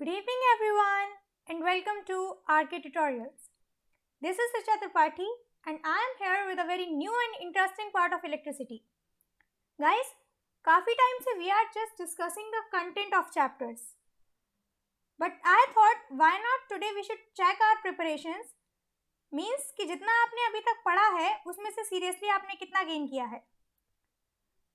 Good evening everyone and welcome to RK Tutorials. This is Richa Tripathi and I am here with a very new and interesting part of electricity. Guys, काफी time से we are just discussing the content of chapters. But I thought why not today we should check our preparations. Means कि जितना आपने अभी तक पढ़ा है उसमें से सीरियसली आपने कितना गेन किया है.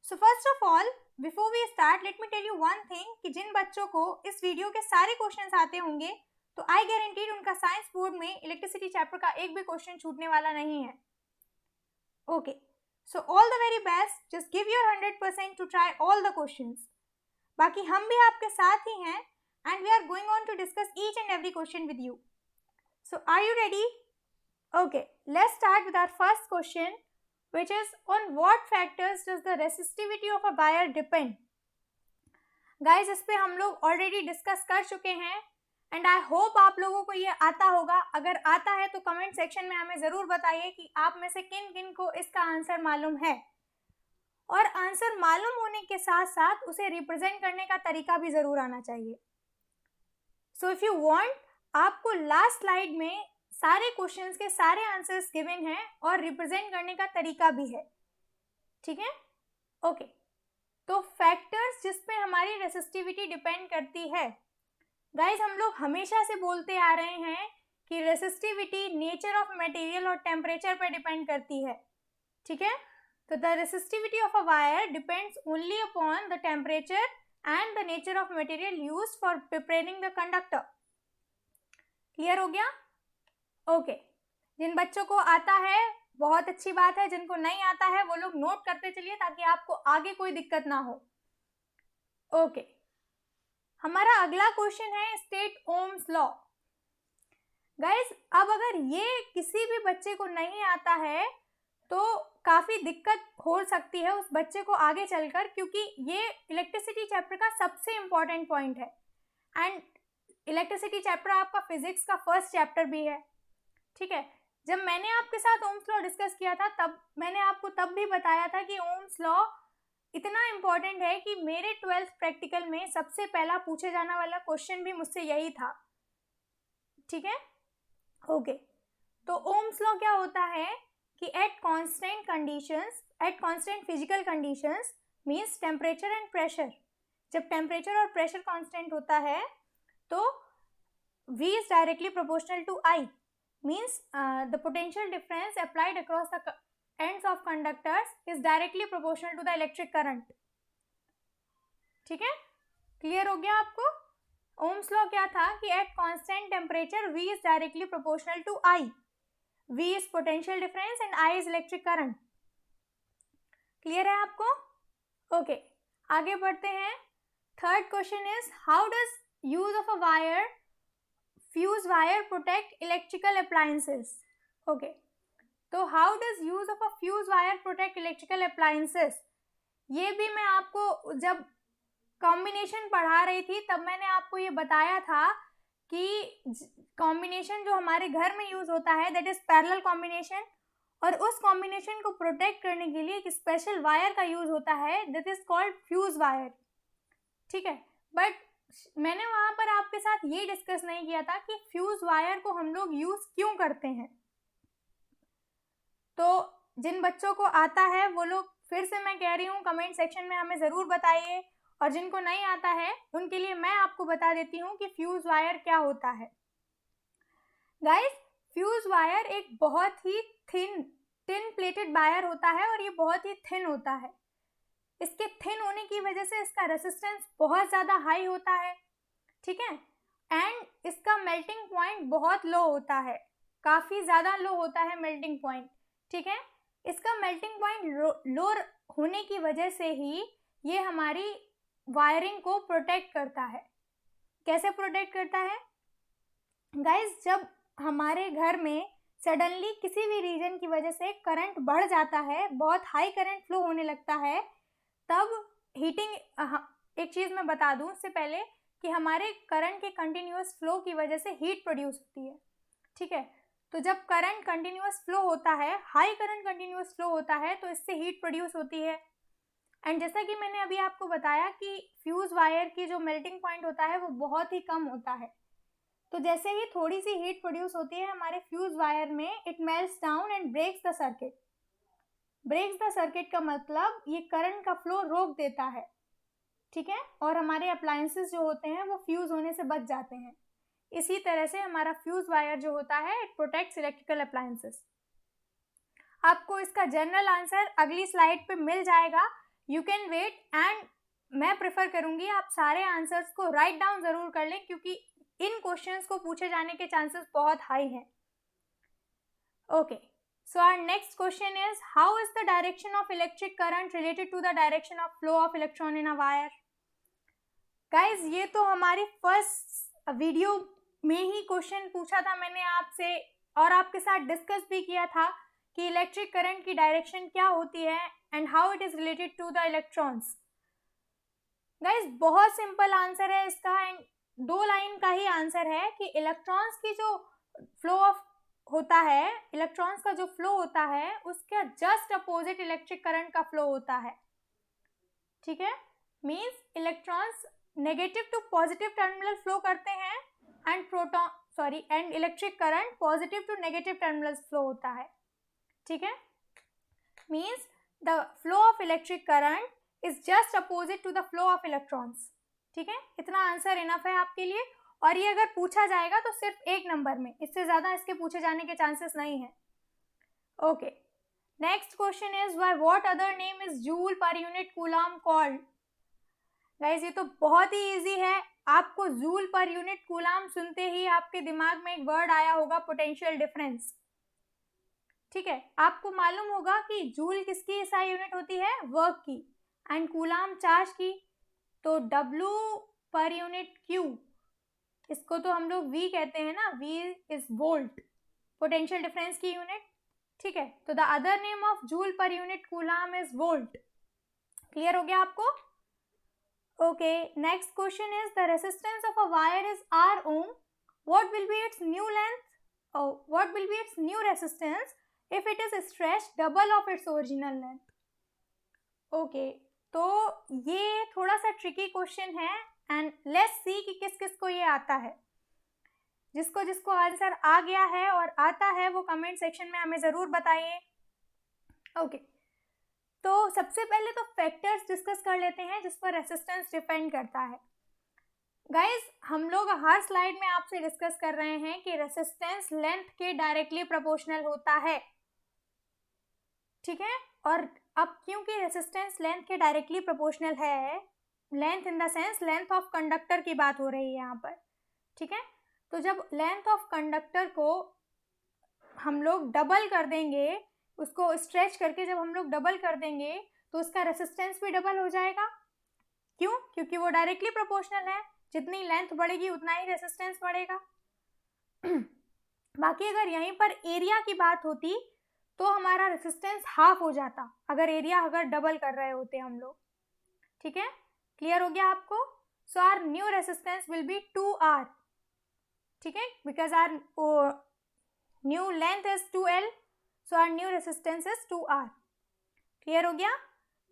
So first of all, before we start, let me tell you one thing कि जिन बच्चों को इस वीडियो के सारे क्वेश्चंस आते होंगे तो आई गारंटीड उनका साइंस बोर्ड में इलेक्ट्रिसिटी चैप्टर का एक भी क्वेश्चन छूटने वाला नहीं है. Okay, so all the very best. Just give your 100% to try all the questions. बाकी हम भी आपके साथ ही हैं and we are going on to discuss each and every question with you. So are you ready? Okay, let's start with our first question, which is on what factors does the resistivity of a wire depend. Guys, इस पे हम लोग already discuss कर चुके हैं and I hope आप लोगों को ये आता होगा. अगर आता है तो कमेंट सेक्शन में हमें ज़रूर बताइए कि आप में से किन किन को इसका आंसर मालूम है. और आंसर मालूम होने के साथ साथ उसे रिप्रेजेंट करने का तरीका भी ज़रूर आना चाहिए. सो इफ़ यू वांट, आपको लास्ट स्लाइड में सारे क्वेश्चंस के सारे आंसर्स गिवन हैं और रिप्रेजेंट करने का तरीका भी है. ठीक है? ओके, तो फैक्टर्स जिस पे हमारी रेसिस्टिविटी डिपेंड करती है. गाइस, हम लोग हमेशा से बोलते आ रहे हैं कि रेसिस्टिविटी नेचर ऑफ मटेरियल और टेम्परेचर पे डिपेंड करती है. ठीक है? तो the resistivity of a wire depends only upon the temperature and the nature of material used for preparing the conductor. Clear हो गया? ओके, जिन बच्चों को आता है बहुत अच्छी बात है, जिनको नहीं आता है वो लोग नोट करते चलिए ताकि आपको आगे कोई दिक्कत ना हो. ओके, हमारा अगला क्वेश्चन है स्टेट ओम्स लॉ. गाइस, अब अगर ये किसी भी बच्चे को नहीं आता है तो काफ़ी दिक्कत हो सकती है उस बच्चे को आगे चलकर, क्योंकि ये इलेक्ट्रिसिटी चैप्टर का सबसे इम्पॉर्टेंट पॉइंट है एंड इलेक्ट्रिसिटी चैप्टर आपका फिजिक्स का फर्स्ट चैप्टर भी है. ठीक है? जब मैंने आपके साथ ओम्स लॉ डिस्कस किया था तब मैंने आपको तब भी बताया था कि ओम्स लॉ इतना इम्पॉर्टेंट है कि मेरे 12th प्रैक्टिकल में सबसे पहला पूछे जाने वाला क्वेश्चन भी मुझसे यही था. ठीक है? ओके, तो ओम्स लॉ क्या होता है कि at constant conditions, at constant physical conditions means temperature and pressure. जब टेम्परेचर और प्रेशर कांस्टेंट होता है तो V is directly proportional to I. Means the potential difference applied across the ends of conductors is directly proportional to the electric current. ठीक है? Clear हो गया आपको? ओम्स लॉ क्या था कि at constant temperature V is directly proportional to I. V is potential difference and I is electric current. Clear है आपको? ओके, आगे बढ़ते हैं. Third question is how does use of a wire, fuse wire protect electrical appliances. Okay, तो how does use of a fuse wire protect electrical appliances? ये भी मैं आपको जब कॉम्बिनेशन पढ़ा रही थी तब मैंने आपको ये बताया था कि कॉम्बिनेशन जो हमारे घर में यूज होता है दैट इज पैरेलल कॉम्बिनेशन, और उस कॉम्बिनेशन को प्रोटेक्ट करने के लिए एक स्पेशल वायर का यूज होता है that is called fuse wire. ठीक है? बट मैंने वहाँ पर आपके साथ ये डिस्कस नहीं किया था कि फ्यूज वायर को हम लोग यूज़ क्यों करते हैं. तो जिन बच्चों को आता है वो लोग, फिर से मैं कह रही हूँ, कमेंट सेक्शन में हमें ज़रूर बताइए, और जिनको नहीं आता है उनके लिए मैं आपको बता देती हूँ कि फ्यूज वायर क्या होता है. गाइस, फ्यूज वायर एक बहुत ही थिन प्लेटेड वायर होता है और ये बहुत ही थिन होता है. इसके थिन होने की वजह से इसका रेसिस्टेंस बहुत ज़्यादा हाई होता है. ठीक है? एंड इसका मेल्टिंग पॉइंट बहुत लो होता है, काफ़ी ज़्यादा लो होता है मेल्टिंग पॉइंट. ठीक है? इसका मेल्टिंग पॉइंट लो होने की वजह से ही ये हमारी वायरिंग को प्रोटेक्ट करता है. कैसे प्रोटेक्ट करता है? गाइस, जब हमारे घर में सडनली किसी भी रीजन की वजह से करंट बढ़ जाता है, बहुत हाई करंट फ्लो होने लगता है, तब हीटिंग, एक चीज़ मैं बता दूं उससे पहले कि हमारे करंट के कंटिन्यूस फ्लो की वजह से हीट प्रोड्यूस होती है. ठीक है? तो जब करंट कंटिन्यूस फ्लो होता है, हाई करंट कंटिन्यूस फ्लो होता है, तो इससे हीट प्रोड्यूस होती है. एंड जैसा कि मैंने अभी आपको बताया कि फ्यूज वायर की जो मेल्टिंग पॉइंट होता है वो बहुत ही कम होता है। तो जैसे ही थोड़ी सी हीट प्रोड्यूस होती है हमारे फ्यूज वायर में, it melts down and breaks the circuit. Breaks the circuit का मतलब ये करंट का फ्लो रोक देता है, ठीक है, और हमारे अप्लायंसेस जो होते हैं वो फ्यूज होने से बच जाते हैं। इसी तरह से हमारा फ्यूज वायर जो होता है इट प्रोटेक्ट्स इलेक्ट्रिकल अप्लायंसेस। आपको इसका जनरल आंसर अगली स्लाइड पे मिल जाएगा, यू कैन वेट। एंड मैं प्रेफर करूंगी आप सारे आंसर्स को राइट डाउन जरूर कर लें, क्योंकि इन क्वेश्चंस को पूछे जाने के चांसेस बहुत हाई हैं। Okay, so our next question is, how is the direction of electric current related to the direction of flow of electron in a wire? Guys, ये तो हमारी फर्स्ट वीडियो में ही क्वेश्चन पूछा था मैंने आपसे और आपके साथ डिस्कस भी किया था कि इलेक्ट्रिक करंट की डायरेक्शन क्या होती है and how it is related to the electrons. Guys, बहुत सिंपल आंसर है इसका एंड 2 लाइन का ही आंसर है कि इलेक्ट्रॉन्स की जो फ्लो ऑफ होता है, इलेक्ट्रॉन्स का जो फ्लो होता है उसका जस्ट अपोजिट इलेक्ट्रिक करंट का फ्लो होता है, ठीक है। Means electrons negative to positive terminal flow करते हैं and electric current positive to negative terminal flow होता है, ठीक है। Means the flow of electric current is just opposite to the flow of electrons, ठीक है। इतना आंसर इनफ है आपके लिए, और ये अगर पूछा जाएगा तो सिर्फ 1 नंबर में, इससे ज्यादा इसके पूछे जाने के चांसेस नहीं है। Okay, next question is, by what other name is joule per unit coulomb called? Guys, ये तो बहुत ही इजी है। आपको जूल पर यूनिट कूलम सुनते ही आपके दिमाग में एक वर्ड आया होगा, पोटेंशियल डिफरेंस, ठीक है। आपको मालूम होगा कि जूल किसकी एसआई यूनिट होती है? वर्क की, एंड कूलम चार्ज की। तो W पर यूनिट Q, इसको तो हम लोग V कहते हैं ना, V is volt, potential difference की यूनिट, ठीक है। तो the other name of joule per unit coulomb is volt. Clear हो गया आपको? Okay, next question is, the resistance of a wire is R ohm, what will be its new length? What will be its new resistance if it is stretched double of its original length? Okay, तो ये थोड़ा सा tricky question है and let's see कि किस किस को ये आता है। जिसको जिसको आंसर आ गया है और आता है वो कमेंट सेक्शन में हमें ज़रूर बताइए। ओके, तो सबसे पहले तो फैक्टर्स डिस्कस कर लेते हैं जिस पर रेसिस्टेंस डिपेंड करता है। गाइस, हम लोग हर स्लाइड में आपसे डिस्कस कर रहे हैं कि रेसिस्टेंस लेंथ के डायरेक्टली प्रोपोर्शनल होता है, ठीक है। और अब क्योंकि रेसिस्टेंस लेंथ के डायरेक्टली प्रोपोर्शनल है, length in the sense length of conductor की बात हो रही है यहाँ पर, ठीक है। तो जब लेंथ ऑफ कंडक्टर को हम लोग डबल कर देंगे, उसको स्ट्रेच करके जब हम लोग डबल कर देंगे तो उसका रेसिस्टेंस भी डबल हो जाएगा। क्यों? क्योंकि वो डायरेक्टली प्रोपोर्शनल है, जितनी लेंथ बढ़ेगी उतना ही रेसिस्टेंस बढ़ेगा। बाकी अगर यहीं पर एरिया की बात होती तो हमारा रेसिस्टेंस हाफ हो जाता, अगर डबल कर रहे होते हम लोग, ठीक है। क्लियर हो गया आपको? So our new resistance will be 2R, ठीक है, because our new length is 2L, so our new resistance is 2R। Clear हो गया?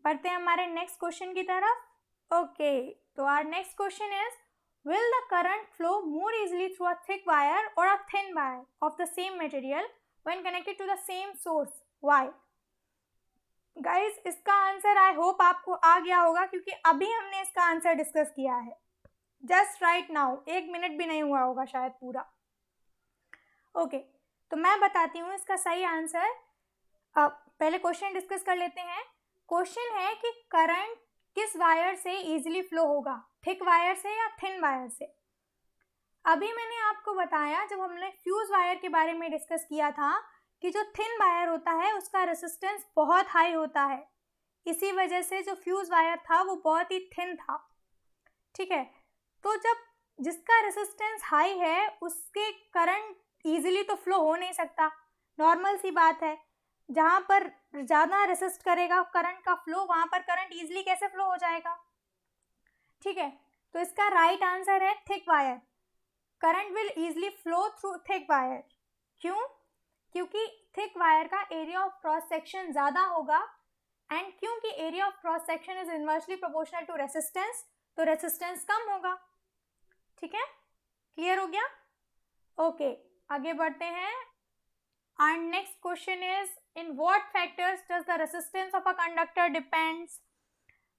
बढ़ते हैं हमारे नेक्स्ट क्वेश्चन की तरफ। ओके, तो our next question is, will the current flow more easily through a thick wire or a thin wire of the same material when connected to the same source? Why? Guys, इसका answer I hope आपको आ गया होगा, क्योंकि अभी हमने इसका answer discuss किया है, जस्ट राइट नाउ, 1 मिनट भी नहीं हुआ होगा शायद पूरा। ओके, तो मैं बताती हूँ इसका सही आंसर। पहले क्वेश्चन डिस्कस कर लेते हैं। क्वेश्चन है कि करंट किस वायर से इजीली फ्लो होगा, थिक वायर से या थिन वायर से। अभी मैंने आपको बताया जब हमने फ्यूज वायर के बारे में डिस्कस किया था कि जो थिन वायर होता है उसका रेसिस्टेंस बहुत हाई होता है, इसी वजह से जो फ्यूज वायर था वो बहुत ही थिन था, ठीक है। तो जब जिसका रेसिस्टेंस हाई है उसके करंट इजीली तो फ्लो हो नहीं सकता, नॉर्मल सी बात है। जहाँ पर ज़्यादा रेसिस्ट करेगा करंट का फ्लो, वहाँ पर करंट इजीली कैसे फ्लो हो जाएगा, ठीक है। तो इसका राइट आंसर है thick wire. Current will easily flow through thick wire. क्यों? क्योंकि थिक वायर का एरिया ऑफ क्रॉस सेक्शन ज़्यादा होगा एंड क्योंकि area of cross section is inversely proportional to resistance, तो रेसिस्टेंस कम होगा। ठीक है, क्लियर हो गया? ओके, आगे बढ़ते हैं। Our next question is, in what factors does the resistance of a conductor depends?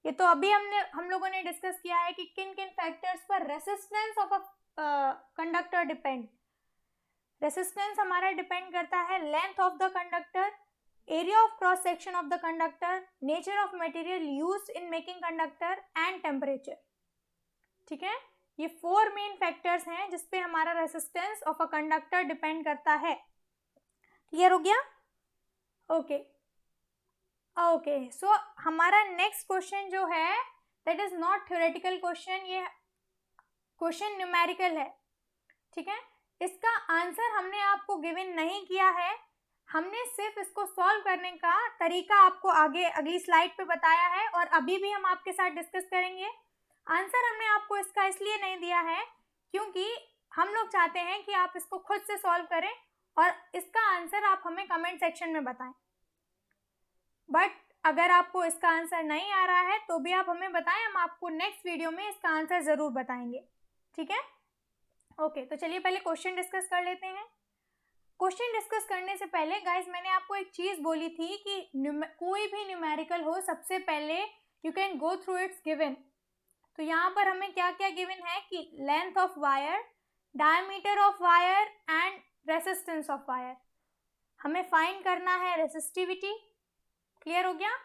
ये तो अभी हम लोगों ने डिस्कस किया है कि किन किन फैक्टर्स पर resistance of a conductor depend. Resistance हमारा डिपेंड करता है length of the conductor, area of cross section of the conductor, nature of material used in making conductor and temperature. ठीक है, ये 4 मेन फैक्टर्स हैं जिसपे हमारा resistance of a conductor depend करता है। क्लियर हो गया? ओके ओके, सो हमारा नेक्स्ट क्वेश्चन जो है that is not theoretical question, ये क्वेश्चन न्यूमेरिकल है। ठीक है, इसका आंसर हमने आपको गिवन नहीं किया है, हमने सिर्फ इसको सॉल्व करने का तरीका आपको आगे अगली स्लाइड पे बताया है और अभी भी हम आपके साथ डिस्कस करेंगे। आंसर हमने आपको इसका इसलिए नहीं दिया है क्योंकि हम लोग चाहते हैं कि आप इसको खुद से सॉल्व करें और इसका आंसर आप हमें कमेंट सेक्शन में बताएं। बट अगर आपको इसका आंसर नहीं आ रहा है तो भी आप हमें बताएं, हम आपको नेक्स्ट वीडियो में इसका आंसर ज़रूर बताएंगे। ठीक है, ओके, तो चलिए पहले क्वेश्चन डिस्कस कर लेते हैं। क्वेश्चन डिस्कस करने से पहले गाइज मैंने आपको एक चीज़ बोली थी कि कोई भी न्यूमेरिकल हो सबसे पहले you can go through it's given. तो यहाँ पर हमें क्या क्या गिवन है कि length of wire, diameter of wire and resistance of wire. हमें फाइंड करना है रेसिस्टिविटी। क्लियर हो गया?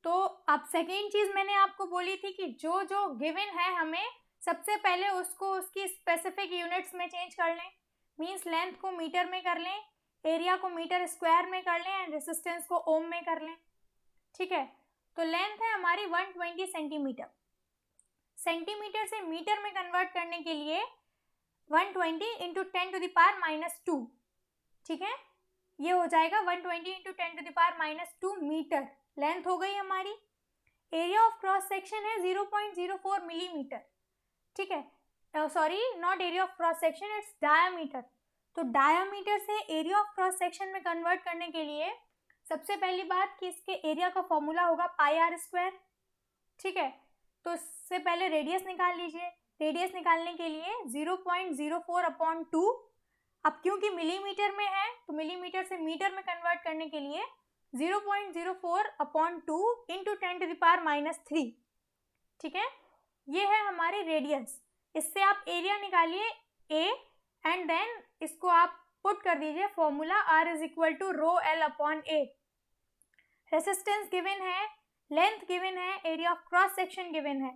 तो अब सेकेंड चीज़ मैंने आपको बोली थी कि जो जो गिवन है हमें सबसे पहले उसको उसकी स्पेसिफिक यूनिट्स में चेंज कर लें। मीन्स लेंथ को मीटर में कर लें, एरिया को मीटर स्क्वायर में कर लें एंड रेसिस्टेंस को ओम में कर लें। ठीक है, तो लेंथ है हमारी 120 सेंटीमीटर। सेंटीमीटर से मीटर में कन्वर्ट करने के लिए 120 इंटू 10⁻⁻²। ठीक है, ये हो जाएगा 120 इंटू 10⁻⁻² मीटर लेंथ हो गई हमारी। एरिया ऑफ क्रॉस सेक्शन है 0.04 मिलीमीटर। ठीक है, sorry not area of cross section, it's diameter. तो डायामीटर से एरिया ऑफ क्रॉस सेक्शन में कन्वर्ट करने के लिए सबसे पहली बात कि इसके एरिया का फॉर्मूला होगा πr²। ठीक है, तो इससे पहले रेडियस निकाल लीजिए। रेडियस निकालने के लिए 0.04/2। अब क्योंकि मिलीमीटर में है तो मिलीमीटर से मीटर में कन्वर्ट करने के लिए 0.04/2 इंटू 10⁻⁻3। ठीक है, ये है हमारी रेडियस। इससे आप एरिया निकालिए a एंड देन इसको आप पुट कर दीजिए formula r is equal to ρl/a। Resistance given है, लेंथ गिवन है, area of cross section given है।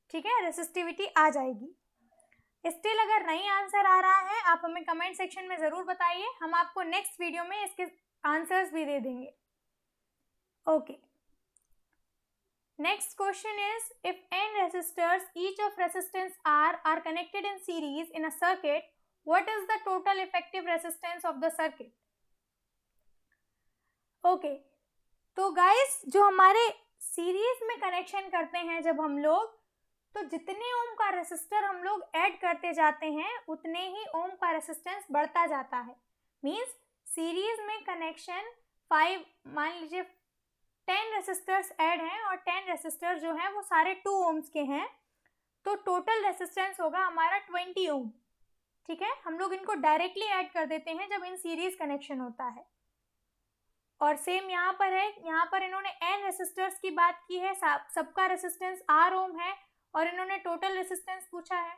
ठीक है, रेसिस्टिविटी आ जाएगी। स्टिल अगर नहीं आंसर आ रहा है आप हमें कमेंट सेक्शन में ज़रूर बताइए, हम आपको नेक्स्ट वीडियो में इसके आंसर्स भी दे देंगे। Okay, next question is, if n resistors each of resistance R are connected in series in a circuit, what is the total effective resistance of the circuit? Okay, तो guys जो हमारे series में connection करते हैं जब हम लोग, तो जितने ओम का रेसिस्टर हम लोग ऐड करते जाते हैं उतने ही ओम का रेसिस्टेंस बढ़ता जाता है। मीन्स सीरीज में कनेक्शन 5 मान लीजिए 10 रेसिस्टर्स ऐड हैं और 10 रेसिस्टर जो हैं वो सारे 2 ओम्स के हैं, तो टोटल रेसिस्टेंस होगा हमारा 20 ओम। ठीक है, हम लोग इनको डायरेक्टली ऐड कर देते हैं जब इन सीरीज कनेक्शन होता है। और सेम यहाँ पर है, यहाँ पर इन्होंने n रेसिस्टर्स की बात की है, सबका रेसिस्टेंस r ओम है और इन्होंने टोटल रेसिस्टेंस पूछा है,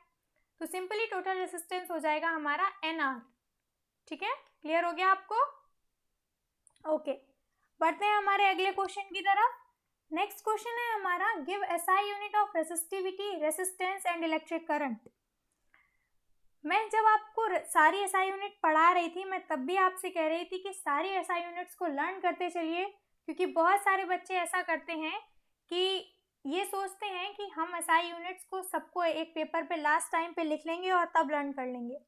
तो सिंपली टोटल रेसिस्टेंस हो जाएगा हमारा nr। ठीक है, क्लियर हो गया आपको? ओके, बढ़ते हैं हमारे अगले क्वेश्चन की तरफ। नेक्स्ट क्वेश्चन है हमारा, give SI unit of resistivity, resistance and electric current. मैं जब आपको सारी एसआई यूनिट पढ़ा रही थी मैं तब भी आपसे कह रही थी कि सारी एसआई यूनिट्स को लर्न करते चलिए, क्योंकि बहुत सारे बच्चे ऐसा करते हैं कि ये सोचते हैं कि हम एसआई यूनिट्स को सबको एक पेपर पे लास्ट टाइम पे लिख लेंगे और तब लर्न कर लेंगे।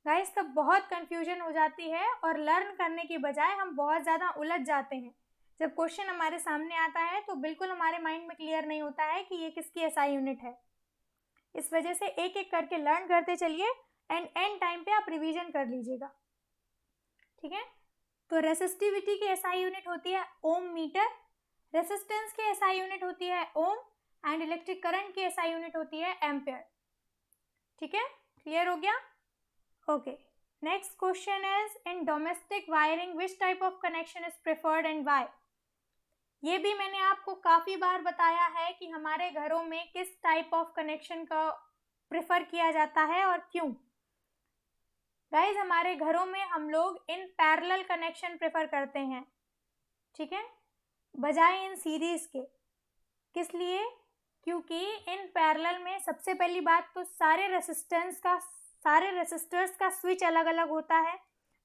गाइस तब बहुत कंफ्यूजन हो जाती है और लर्न करने की बजाय हम बहुत ज़्यादा उलझ जाते हैं। जब क्वेश्चन हमारे सामने आता है तो बिल्कुल हमारे माइंड में क्लियर नहीं होता है कि ये किसकी एसआई यूनिट है। इस वजह से एक एक करके लर्न करते चलिए एंड एंड टाइम पे आप रिवीजन कर लीजिएगा। ठीक है, तो रेसिस्टिविटी की एसआई यूनिट होती है ओम मीटर रेसिस्टेंस की एसआई यूनिट होती है ओम एंड इलेक्ट्रिक करंट की एसआई यूनिट होती है एम्पियर। ठीक है, क्लियर हो गया? Okay, next question is in domestic wiring which type of connection is preferred and why. ये भी मैंने आपको काफ़ी बार बताया है कि हमारे घरों में किस टाइप ऑफ कनेक्शन का प्रेफर किया जाता है और क्यों। गाइज, हमारे घरों में हम लोग इन पैरेलल कनेक्शन प्रेफर करते हैं, ठीक है, बजाय इन सीरीज के। किस लिए? क्योंकि इन पैरेलल में सबसे पहली बात तो सारे रेसिस्टर्स का स्विच अलग अलग होता है।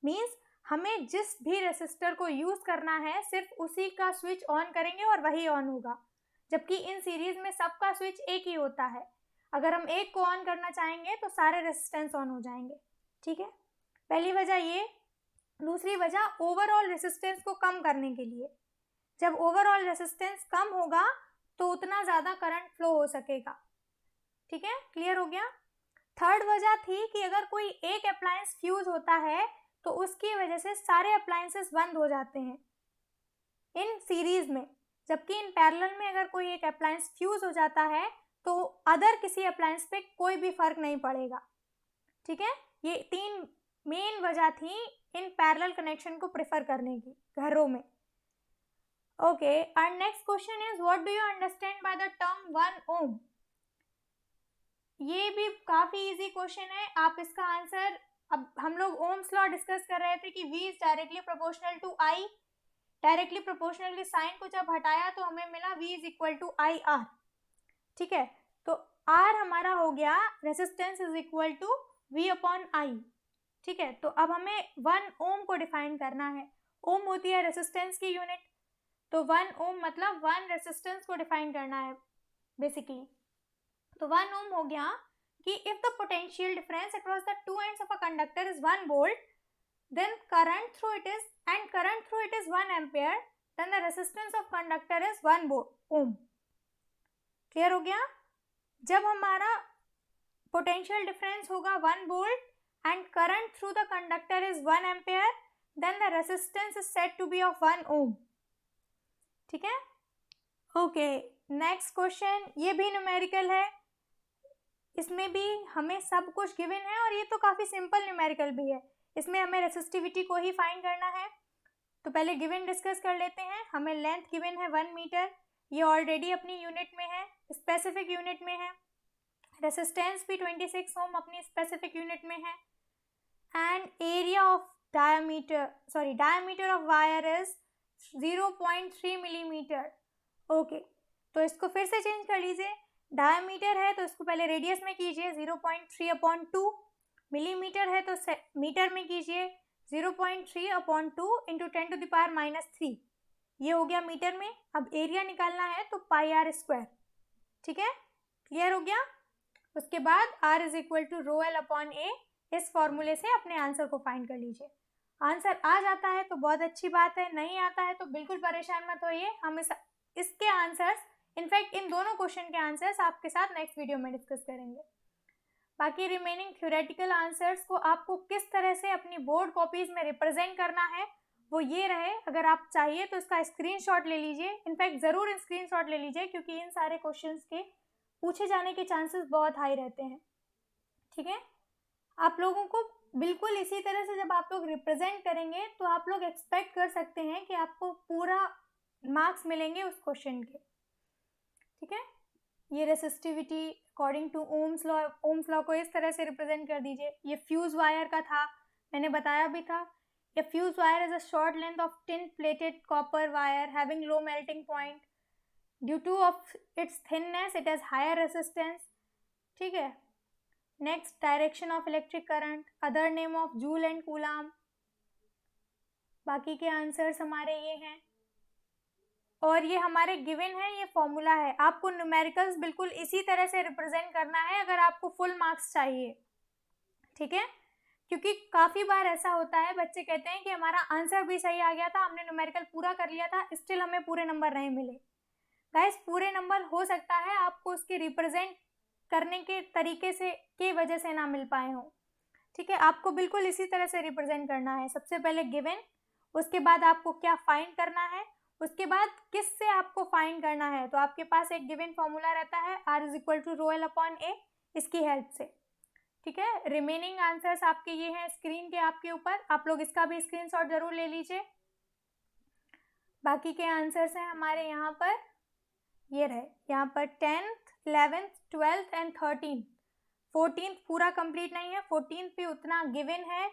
मींस हमें जिस भी रेसिस्टर को यूज करना है सिर्फ उसी का स्विच ऑन करेंगे और वही ऑन होगा, जबकि इन सीरीज में सबका स्विच एक ही होता है। अगर हम एक को ऑन करना चाहेंगे तो सारे रेसिस्टेंस ऑन हो जाएंगे। ठीक है, पहली वजह ये। दूसरी वजह ओवरऑल रेसिस्टेंस को कम करने के लिए। जब ओवरऑल रेसिस्टेंस कम होगा तो उतना ज़्यादा करंट फ्लो हो सकेगा। ठीक है, क्लियर हो गया? थर्ड वजह थी कि अगर कोई एक अप्लायंस फ्यूज होता है तो उसकी वजह से सारे अप्लायंसेस बंद हो जाते हैं इन सीरीज में, जबकि इन पैरेलल में अगर कोई एक अप्लायंस फ्यूज हो जाता है तो अदर किसी अप्लायंस पे कोई भी फर्क नहीं पड़ेगा। ठीक है, ये तीन मेन वजह थी इन पैरेलल कनेक्शन को प्रेफर करने की घरों में। ओके, और next question is what do you understand by the term 1 ओम। ये भी काफी इजी क्वेश्चन है। आप इसका आंसर, अब हम लोग ओम्स लॉ डिस्कस कर रहे थे कि V is directly proportional to I। Directly proportional के साइन को जब हटाया तो हमें मिला V is equal to IR। ठीक है, तो R हमारा हो गया resistance is equal to V upon I। ठीक है, तो अब हमें 1 ओम को डिफाइन करना है। ओम होती है रेसिस्टेंस की यूनिट, तो 1 ओम मतलब 1 रेसिस्टेंस को डिफाइन करना है बेसिकली। तो 1 ओम हो गया कि if the potential difference across the two ends of a conductor is 1 volt then current through it is 1 ampere, then the resistance of conductor is 1 ohm। Clear हो गया? जब हमारा पोटेंशियल डिफरेंस होगा 1 volt and current through the conductor is 1 ampere, then the resistance is said to be of 1 ohm. ठीक है, okay, next question, ये भी numerical है। इसमें भी हमें सब कुछ गिवन है और ये तो काफ़ी सिंपल न्यूमेरिकल भी है। इसमें हमें रेसिस्टिविटी को ही फाइंड करना है। तो पहले गिवन डिस्कस कर लेते हैं। हमें लेंथ गिवन है 1 मीटर, ये ऑलरेडी अपनी यूनिट में है, स्पेसिफिक यूनिट में है। रेसिस्टेंस भी 26 ओम अपनी स्पेसिफिक यूनिट में है। And area of diameter of wire is 0.3 millimetre. Okay, तो इसको फिर से चेंज कर लीजिए। डायमीटर है तो इसको पहले रेडियस में कीजिए 0.3 अपॉन 2। मिलीमीटर है तो मीटर में कीजिए 0.3 upon 2 into 10 to the power -3। ये हो गया मीटर में। अब एरिया निकालना है तो पाई आर स्क्वायर। ठीक है, क्लियर हो गया? उसके बाद R is equal to rho L upon A. इस फॉर्मूले से अपने आंसर को फाइंड कर लीजिए। आंसर आ जाता है तो बहुत अच्छी बात है, नहीं आता है तो बिल्कुल परेशान मत होइए। हम इसके आंसर्स, इनफैक्ट इन दोनों क्वेश्चन के आंसर्स आपके साथ नेक्स्ट वीडियो में डिस्कस करेंगे। बाकी रिमेनिंग थ्योरेटिकल आंसर्स को आपको किस तरह से अपनी बोर्ड कॉपीज में रिप्रेजेंट करना है वो ये रहे। अगर आप चाहिए तो इसका स्क्रीनशॉट ले लीजिए, इनफैक्ट ज़रूर स्क्रीनशॉट ले लीजिए क्योंकि इन सारे क्वेश्चंस के पूछे जाने के चांसेस बहुत हाई रहते हैं। ठीक है, आप लोगों को बिल्कुल इसी तरह से जब आप लोग रिप्रेजेंट करेंगे तो आप लोग एक्सपेक्ट कर सकते हैं कि आपको पूरा मार्क्स मिलेंगे उस क्वेश्चन के। ठीक है, ये resistivity according to Ohm's law को इस तरह से रिप्रेजेंट कर दीजिए। ये फ्यूज वायर का था, मैंने बताया भी था। ये fuse wire is a short length of tin plated copper wire having low melting point. Due to of its thinness it has higher resistance. ठीक है, next direction of electric current, other name of joule and coulomb. बाकी के answers हमारे ये हैं और ये हमारे गिवन है, ये फॉर्मूला है। आपको न्यूमेरिकल्स बिल्कुल इसी तरह से रिप्रेजेंट करना है अगर आपको फुल मार्क्स चाहिए। ठीक है, क्योंकि काफ़ी बार ऐसा होता है, बच्चे कहते हैं कि हमारा आंसर भी सही आ गया था, हमने न्यूमेरिकल पूरा कर लिया था, स्टिल हमें पूरे नंबर नहीं मिले। गाइस, पूरे नंबर हो सकता है आपको उसके रिप्रेजेंट करने के तरीके से की वजह से ना मिल पाए हों। ठीक है, आपको बिल्कुल इसी तरह से रिप्रेजेंट करना है। सबसे पहले गिवन, उसके बाद आपको क्या फाइंड करना है, उसके बाद किस से आपको फाइंड करना है, तो आपके पास एक गिवन फॉर्मूला रहता है R = ρl/a, इसकी हेल्प से, ठीक है। रिमेनिंग आंसर्स आपके ये हैं स्क्रीन के आपके ऊपर, आप लोग इसका भी स्क्रीनशॉट जरूर ले लीजिए। बाकी के आंसर्स हैं हमारे यहाँ पर, ये रहे यहाँ पर 10th 11th 12th and 13th। 14th पूरा कंप्लीट नहीं है, 14th भी उतना गिवन है,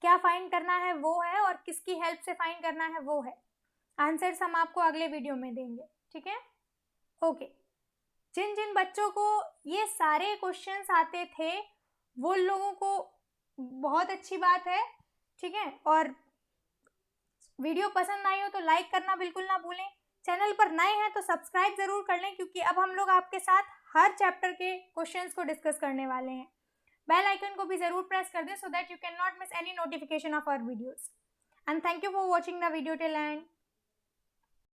क्या फाइंड करना है वो है और किसकी हेल्प से फाइंड करना है वो है। आंसर्स हम आपको अगले वीडियो में देंगे, ठीक है। ओके, जिन जिन बच्चों को ये सारे क्वेश्चंस आते थे वो लोगों को बहुत अच्छी बात है, ठीक है। और वीडियो पसंद आई हो तो लाइक करना बिल्कुल ना भूलें। चैनल पर नए हैं तो सब्सक्राइब जरूर कर लें, क्योंकि अब हम लोग आपके साथ हर चैप्टर के क्वेश्चंस को डिस्कस करने वाले हैं। बेल आइकन को भी जरूर प्रेस कर दें so that you cannot miss any notification of our videos. And thank you for watching the video till end.